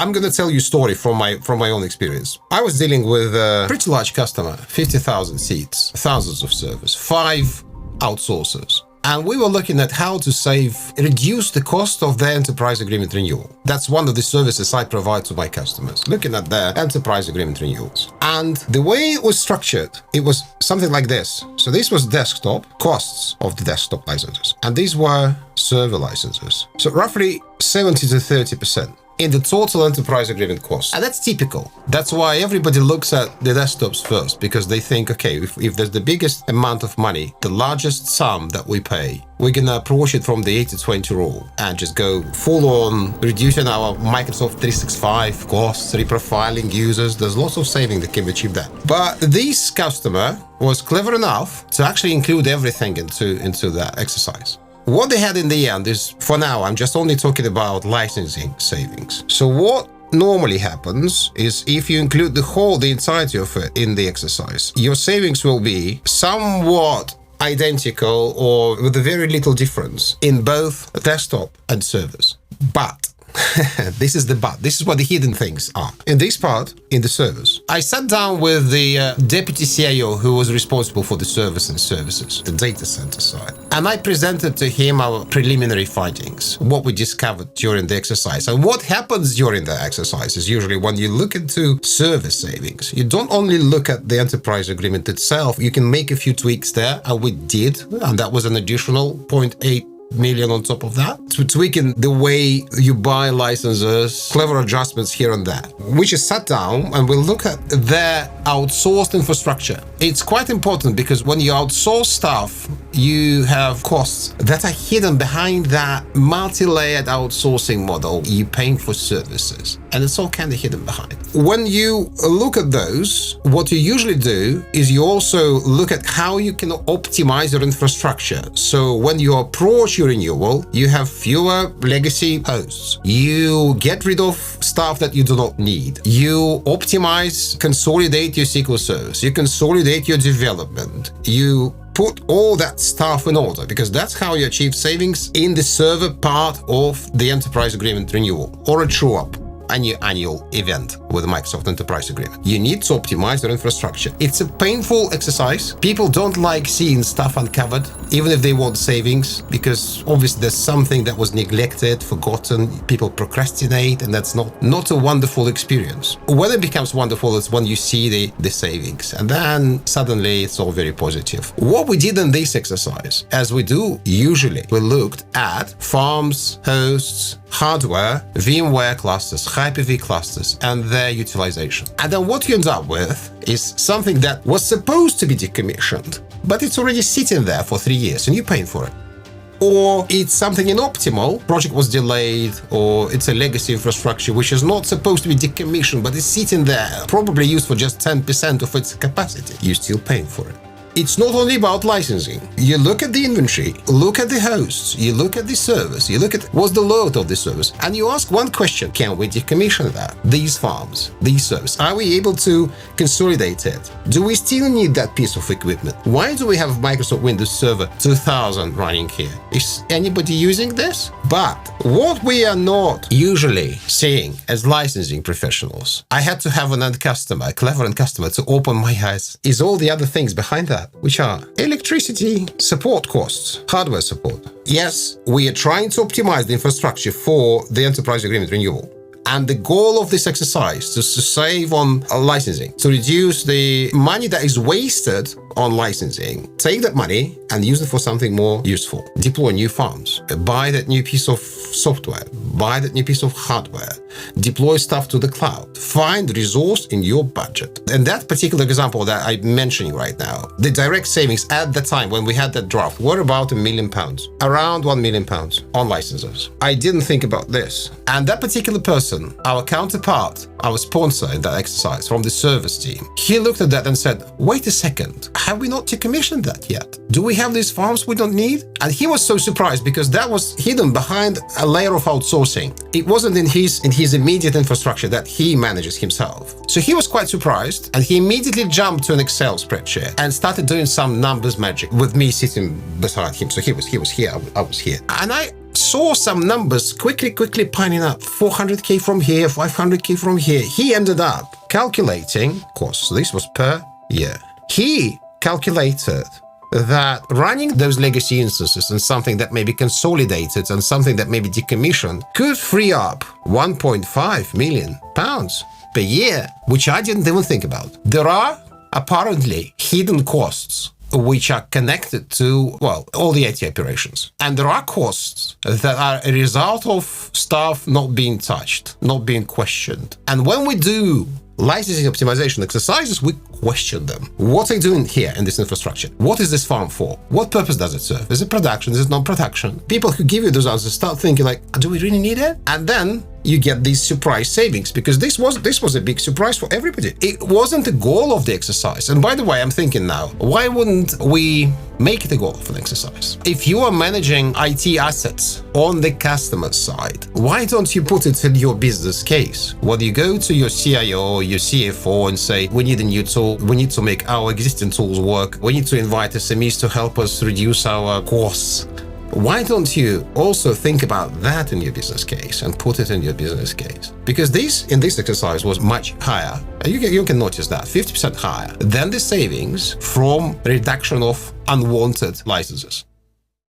I'm going to tell you a story from my own experience. I was dealing with a pretty large customer, 50,000 seats, thousands of servers, 5 outsourcers. And we were looking at how to reduce the cost of their enterprise agreement renewal. That's one of the services I provide to my customers, looking at their enterprise agreement renewals. And the way it was structured, it was something like this. So this was desktop, costs of the desktop licenses. And these were server licenses. So roughly 70 to 30% in the total enterprise agreement cost. And that's typical. That's why everybody looks at the desktops first, because they think, okay, if there's the biggest amount of money, the largest sum that we pay, we're going to approach it from the 80-20 rule and just go full on reducing our Microsoft 365 costs, reprofiling users. There's lots of saving that can be achieved there. But this customer was clever enough to actually include everything into that exercise. What they had in the end is, for now, I'm just only talking about licensing savings. So what normally happens is if you include the entirety of it in the exercise, your savings will be somewhat identical or with a very little difference in both desktop and servers. But this is what the hidden things are. In this part, in the servers, I sat down with the deputy CIO who was responsible for the servers and services, the data center side. And I presented to him our preliminary findings, what we discovered during the exercise. And what happens during the exercise is usually when you look into service savings, you don't only look at the enterprise agreement itself, you can make a few tweaks there, and we did, and that was an additional 0.8 million on top of that, to tweaking the way you buy licenses, clever adjustments here and there. We just sat down and we'll look at their outsourced infrastructure. It's quite important because when you outsource stuff, you have costs that are hidden behind that multi-layered outsourcing model. You're paying for services, and it's all kind of hidden behind. When you look at those, what you usually do is you also look at how you can optimize your infrastructure. So when you approach your renewal, you have fewer legacy hosts. You get rid of stuff that you do not need. You optimize, consolidate your SQL service. You consolidate your development. You put all that stuff in order, because that's how you achieve savings in the server part of the enterprise agreement renewal or a true-up. Annual event with the Microsoft Enterprise Agreement. You need to optimize your infrastructure. It's a painful exercise. People don't like seeing stuff uncovered, even if they want savings, because obviously there's something that was neglected, forgotten, people procrastinate, and that's not a wonderful experience. When it becomes wonderful is when you see the savings, and then suddenly it's all very positive. What we did in this exercise, as we do usually, we looked at farms, hosts, hardware, VMware clusters, Hyper-V clusters, and their utilization. And then what you end up with is something that was supposed to be decommissioned, but it's already sitting there for 3 years and you're paying for it. Or it's something inoptimal, project was delayed, or it's a legacy infrastructure which is not supposed to be decommissioned, but it's sitting there, probably used for just 10% of its capacity. You're still paying for it. It's not only about licensing. You look at the inventory, look at the hosts, you look at the service, you look at what's the load of the service, and you ask one question: can we decommission that? These farms, these services, are we able to consolidate it? Do we still need that piece of equipment? Why do we have Microsoft Windows Server 2000 running here? Is anybody using this? But what we are not usually seeing as licensing professionals, I had to have an end customer, a clever end customer, to open my eyes, is all the other things behind that, which are electricity, support costs, hardware support. Yes, we are trying to optimize the infrastructure for the enterprise agreement renewal. And the goal of this exercise is to save on licensing, to reduce the money that is wasted on licensing, take that money and use it for something more useful. Deploy new farms, buy that new piece of software, buy that new piece of hardware, deploy stuff to the cloud, find resource in your budget. And that particular example that I'm mentioning right now, the direct savings at the time when we had that draft were about £1 million, around £1 million on licenses. I didn't think about this. And that particular person, our counterpart, our sponsor in that exercise from the service team, he looked at that and said, wait a second, have we not decommissioned that yet? Do we have these farms we don't need? And he was so surprised because that was hidden behind a layer of outsourcing. It wasn't in his immediate infrastructure that he manages himself. So he was quite surprised, and he immediately jumped to an Excel spreadsheet and started doing some numbers magic with me sitting beside him. So he was here, I was here. And saw some numbers quickly piling up, 400K from here, 500K from here. He ended up calculating costs. This was per year. He calculated that running those legacy instances and something that may be consolidated and something that may be decommissioned could free up 1.5 million pounds per year, which I didn't even think about. There are apparently hidden costs which are connected to, well, all the IT operations. And there are costs that are a result of stuff not being touched, not being questioned. And when we do licensing optimization exercises, we question them. What are you doing here in this infrastructure? What is this farm for? What purpose does it serve? Is it production? Is it non-production? People who give you those answers start thinking like, do we really need it? And then you get these surprise savings, because this was a big surprise for everybody. It wasn't the goal of the exercise. And by the way, I'm thinking now, why wouldn't we make it a goal of an exercise? If you are managing IT assets on the customer side, why don't you put it in your business case? Whether you go to your CIO or your CFO and say, we need a new tool, we need to make our existing tools work, we need to invite SMEs to help us reduce our costs. Why don't you also think about that in your business case and put it in your business case? Because this, in this exercise, was much higher. You can notice that, 50% higher than the savings from reduction of unwanted licenses.